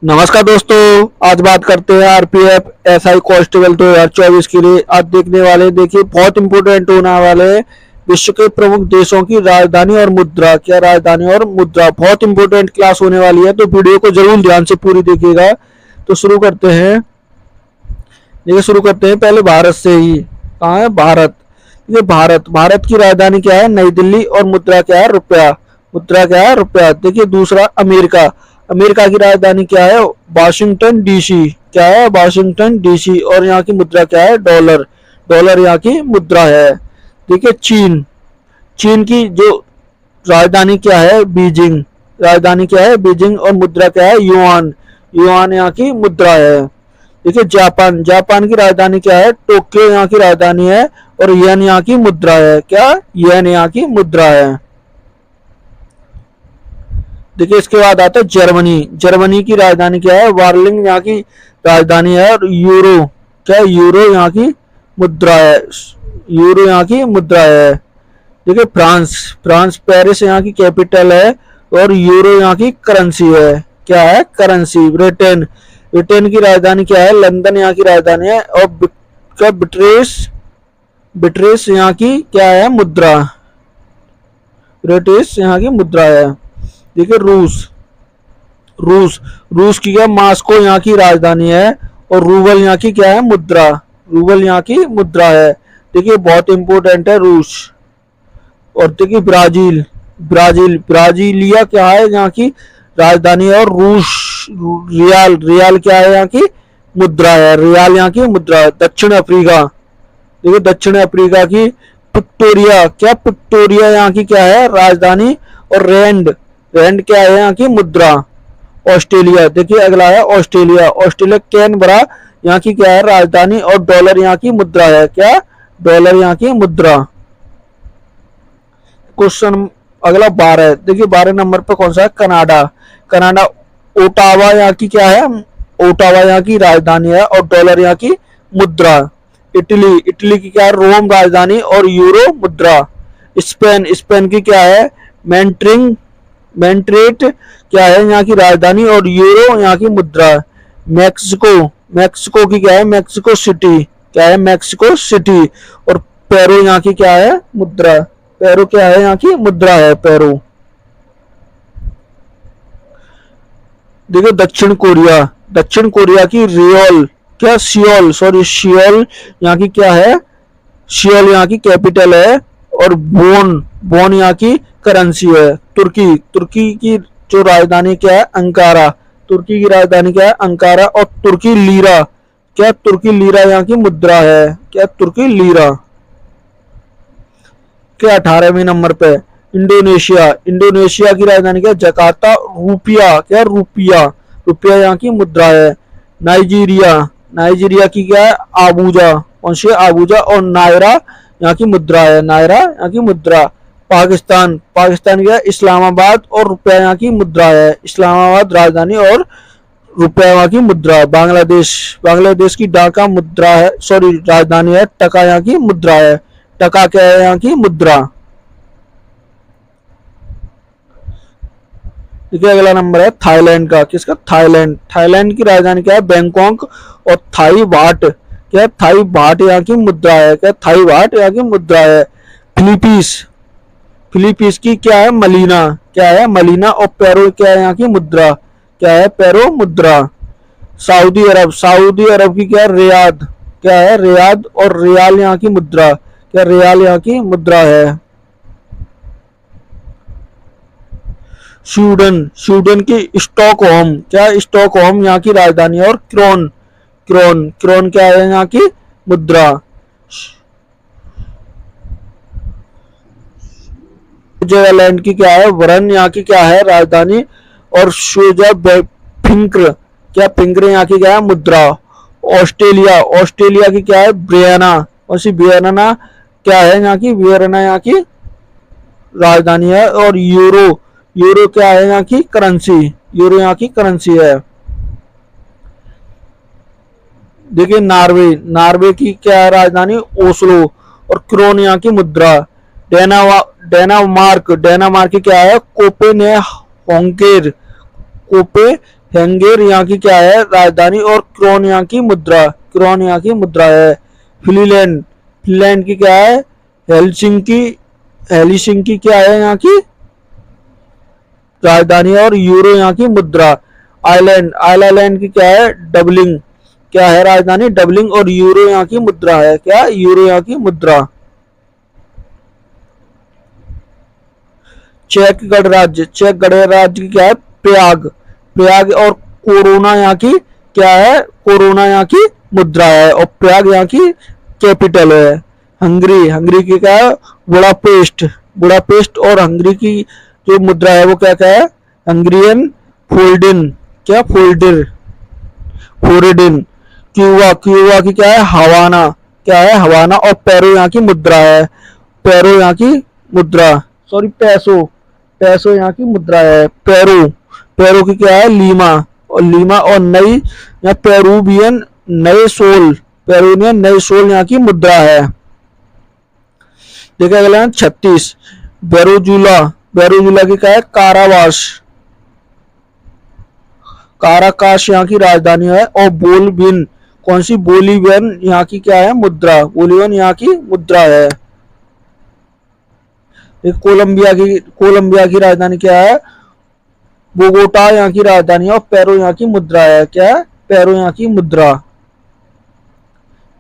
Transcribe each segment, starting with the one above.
नमस्कार दोस्तों, आज बात करते हैं आरपीएफ एसआई कांस्टेबल 2024 के लिए। आज देखने वाले देखिए बहुत इंपोर्टेंट होने वाले विश्व के प्रमुख देशों की राजधानी और मुद्रा। क्या राजधानी और मुद्रा बहुत इंपोर्टेंट क्लास होने वाली है, तो वीडियो को जरूर ध्यान से पूरी देखिएगा। तो शुरू करते हैं। देखिए शुरू करते हैं पहले भारत से ही। कहाँ है भारत? ये भारत की राजधानी क्या है? नई दिल्ली। और मुद्रा क्या है? रुपया। मुद्रा क्या है? रुपया। देखिए दूसरा अमेरिका। अमेरिका की राजधानी क्या है? Washington DC. क्या है? Washington DC. और यहाँ की मुद्रा क्या है? डॉलर। डॉलर यहाँ की मुद्रा है। देखिए चीन। चीन की जो राजधानी क्या है? बीजिंग। राजधानी क्या है? बीजिंग। और मुद्रा क्या है? युआन। युआन यहाँ की मुद्रा है। देखिए जापान। जापान की राजधानी क्या है? टोक्यो यहाँ की राजधानी है। और येन यहाँ की मुद्रा है। क्या? येन यहाँ की मुद्रा है। देखिए इसके बाद आता है जर्मनी। जर्मनी की राजधानी क्या है? वार्लिंग यहाँ की राजधानी है। और यूरो। क्या? यूरो यहाँ की मुद्रा है। यूरो यहाँ की मुद्रा है। देखिए फ्रांस। फ्रांस पेरिस यहाँ की कैपिटल है। और यूरो यहाँ की करेंसी है। क्या है? करेंसी। ब्रिटेन। ब्रिटेन की राजधानी क्या है? लंदन यहाँ की राजधानी है। और ब्रिटिश ब्रिटिश यहाँ की क्या है? मुद्रा। ब्रिटिश यहाँ की मुद्रा है। देखिए रूस। रूस। रूस की क्या? मास्को यहाँ की राजधानी है। और रूबल यहाँ की क्या है? मुद्रा। रूबल यहाँ की मुद्रा है। देखिए बहुत इंपॉर्टेंट है रूस। और देखिए ब्राजील। ब्राजील। ब्राजीलिया क्या है? यहाँ की राजधानी है। और रूस। रियाल। रियाल क्या है? यहाँ की मुद्रा है। रियाल यहाँ की मुद्रा है। दक्षिण अफ्रीका। देखिए दक्षिण अफ्रीका की विक्टोरिया। क्या? विक्टोरिया यहाँ की क्या है? राजधानी। और रैंड। रैंड क्या है? यहाँ की मुद्रा। ऑस्ट्रेलिया। देखिए अगला है ऑस्ट्रेलिया। ऑस्ट्रेलिया कैनबरा यहाँ की क्या है? राजधानी। और डॉलर यहाँ की मुद्रा है। क्या? डॉलर यहाँ की मुद्रा। क्वेश्चन अगला 12। देखिए 12 नंबर पर कौन सा है? कनाडा। कनाडा। ओटावा यहाँ की क्या है? ओटावा यहाँ की राजधानी है। और डॉलर यहाँ की मुद्रा। इटली। इटली की क्या है? रोम राजधानी। और यूरो मुद्रा। स्पेन। स्पेन की क्या है? मैंट्रिंग। मैंट्रेट क्या है? यहाँ की राजधानी। और यूरो यहाँ की मुद्रा। मैक्सिको। मैक्सिको की क्या है? Mexico city. क्या है? Mexico city. और पेरू यहाँ की क्या है? मुद्रा। पेरू क्या है? यहाँ की मुद्रा है। पेरू। देखिए दक्षिण कोरिया। दक्षिण कोरिया की रियोल। क्या? सियोल। सॉरी सियोल यहाँ की क्या है? सियोल यहाँ की कैपिटल है। और बोन। बोन यहाँ की करेंसी है। तुर्की। तुर्की की जो राजधानी क्या है? अंकारा। तुर्की की राजधानी क्या है? अंकारा। और तुर्की लीरा। क्या? तुर्की लीरा यहाँ की मुद्रा है। क्या? तुर्की लीरा। क्या? 18वें नंबर पे इंडोनेशिया। इंडोनेशिया की राजधानी क्या है? जकार्ता। रुपया। क्या? रुपया। रुपया यहाँ की मुद्रा है। नाइजीरिया। नाइजीरिया की क्या है? आबूजा। कौन सी? आबूजा। और नायरा यहाँ की मुद्रा है। नायरा यहाँ की मुद्रा। पाकिस्तान। पाकिस्तान क्या है? इस्लामाबाद। और रुपया यहाँ की मुद्रा है। इस्लामाबाद राजधानी और रुपया यहाँ की मुद्रा। बांग्लादेश। बांग्लादेश की ढाका मुद्रा है, सॉरी राजधानी है। टका यहाँ की मुद्रा है। टका क्या है? यहाँ की मुद्रा। देखिए अगला नंबर है थाईलैंड का। किसका? थाईलैंड। थाईलैंड की राजधानी क्या है? बैंकॉक। और थाई बाट। क्या? थाई बाट यहाँ की मुद्रा है। क्या? थाई बाट यहाँ की मुद्रा है। फिलीपींस। फिलीपींस की क्या है? मलीना। क्या है? मलीना। और पेरू क्या है? यहाँ की मुद्रा। क्या है? पेरू मुद्रा। सऊदी अरब। सऊदी अरब की क्या है? रियाद। क्या है? रियाद। और रियाल यहाँ की मुद्रा। क्या? रियाल यहाँ की मुद्रा है। स्वीडन। स्वीडन की स्टॉकहोम। क्या? स्टॉकहोम यहाँ की राजधानी है। और क्रोन। क्रोन। क्रोन क्या है? यहाँ की मुद्रा। स्विट्जरलैंड की क्या है? वरन यहाँ की क्या है? राजधानी। और फिंक्र। क्या? फिंक्र यहाँ की क्या है? मुद्रा। ऑस्ट्रेलिया। ऑस्ट्रेलिया की क्या है? ब्रियाना। और सी बियना क्या है? यहाँ की बियना यहाँ की राजधानी है। और यूरो। यूरो क्या है? यहाँ की करेंसी। यूरो यहाँ की करेंसी है। देखिए नार्वे। नार्वे की क्या है? राजधानी ओस्लो। और क्रोन यहाँ की मुद्रा। डेनामार्क। डेनामार्क की क्या है? कोपे ने होंकेर। कोपे हैंगेर यहाँ की क्या है राजधानी, और क्रोन यहाँ की मुद्रा, क्रोन यहाँ की मुद्रा है। फिनलैंड, फिनलैंड की क्या है हेलसिंकी, हेलसिंकी क्या है यहाँ की राजधानी और यूरो यहाँ की मुद्रा। आयरलैंड, आयरलैंड की क्या है डबलिंग, क्या है राजधानी डबलिंग, और यूरो यहाँ की मुद्रा है, क्या यूरो यहाँ की मुद्रा। चेक गणराज्य, चेक गणराज्य की क्या है प्रयाग, प्रयाग, और कोरोना यहाँ की क्या है कोरोना यहाँ की मुद्रा है, और प्रयाग यहाँ की कैपिटल है। हंगरी, हंगरी की क्या है बुडापेस्ट, बुडापेस्ट, और हंगरी की जो मुद्रा है वो क्या क्या है हंगरियन फोल्डिन, क्या फोल्डिर, फोरिडिन। क्यूबा, क्यूबा की क्या है हवाना, क्या है हवाना, और पेरू यहाँ की मुद्रा है, पेरू यहाँ की मुद्रा, सॉरी पैसो, पैसो यहाँ की मुद्रा है। पेरू, पेरू की क्या है लीमा, और लीमा, और नई यहाँ पेरूवियन नए सोल, पेरूवियन नए सोल यहाँ की मुद्रा है। देखा अगला 36 बेरोजुला, बेरोजुला की क्या है कारावास, काराकाश यहाँ की राजधानी है। और बोलबिन, कौन सी बोलीवियन यहाँ की क्या है मुद्रा, बोलीवियन यहाँ की मुद्रा है। कोलंबिया की, कोलंबिया की राजधानी क्या है बोगोटा यहाँ की राजधानी है, और पेरू यहाँ की मुद्रा है, क्या है पेरू यहाँ की मुद्रा।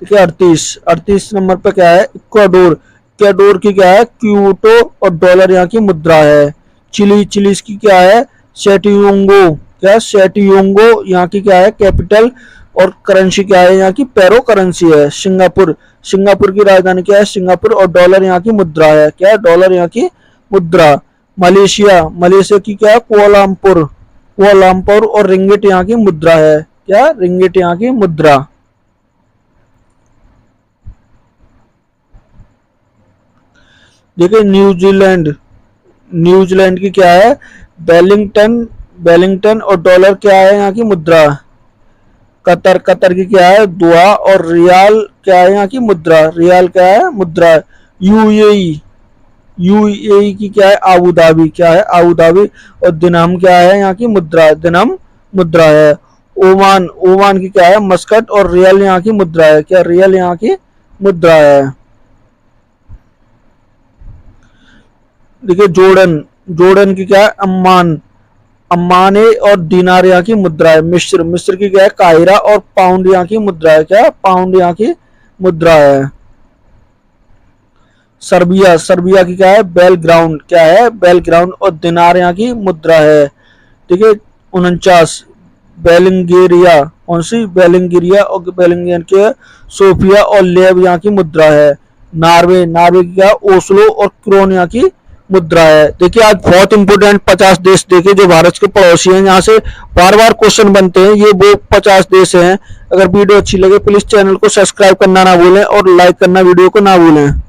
ठीक है 38, 38 नंबर पे क्या है इक्वाडोर, इक्वाडोर की क्या है क्यूटो, और डॉलर यहाँ की मुद्रा है। चिली, चिली की क्या है सेटियोंगो, क्या सेटियोंगो यहाँ की क्या है कैपिटल, और करेंसी क्या है यहाँ की पेरो करेंसी है। सिंगापुर, सिंगापुर की राजधानी क्या है सिंगापुर, और डॉलर यहाँ की मुद्रा है, क्या है डॉलर यहाँ की मुद्रा। मलेशिया, मलेशिया की क्या है कुआलालंपुर, कुआलालंपुर, और रिंगिट यहाँ की मुद्रा है, क्या रिंगिट यहाँ की मुद्रा। देखिए न्यूजीलैंड, न्यूजीलैंड की क्या है वेलिंगटन, वेलिंगटन, और डॉलर क्या है यहाँ की मुद्रा। कतर, कतर की क्या है दुआ, और रियाल क्या है यहाँ की मुद्रा, रियाल क्या है मुद्रा। यूएई, यूएई की क्या है अबू धाबी, क्या है अबू धाबी, और दिनम क्या है यहाँ की मुद्रा, दिनम मुद्रा है। ओमान, ओमान की क्या है मस्कट, और रियल यहाँ की मुद्रा है, क्या रियल यहाँ की मुद्रा है। देखिए जोर्डन, जोर्डन की क्या है अम्मान, अम्माने, और दिनार यहाँ की मुद्रा है। मिस्र, मिस्र की क्या है काहिरा, और पाउंड यहाँ की मुद्रा है, क्या पाउंड यहाँ की मुद्रा है। सर्बिया, सर्बिया की क्या है बेलग्राउंड, क्या है बेलग्राउंड, और दिनार यहाँ की मुद्रा है। ठीक है 49 बेलिंगेरिया, कौन सी बेलिंगेरिया, और बेलिंगेरिया के सोफिया, और लेब यहाँ की मुद्रा है। नॉर्वे, नॉर्वे की क्या ओस्लो, और क्रोन यहाँ की मुद्रा है। देखिए आज बहुत इंपोर्टेंट 50 देश देखे जो भारत के पड़ोसी हैं, यहाँ से बार बार क्वेश्चन बनते हैं, ये वो 50 देश हैं। अगर वीडियो अच्छी लगे प्लीज चैनल को सब्सक्राइब करना ना भूलें, और लाइक करना वीडियो को ना भूलें।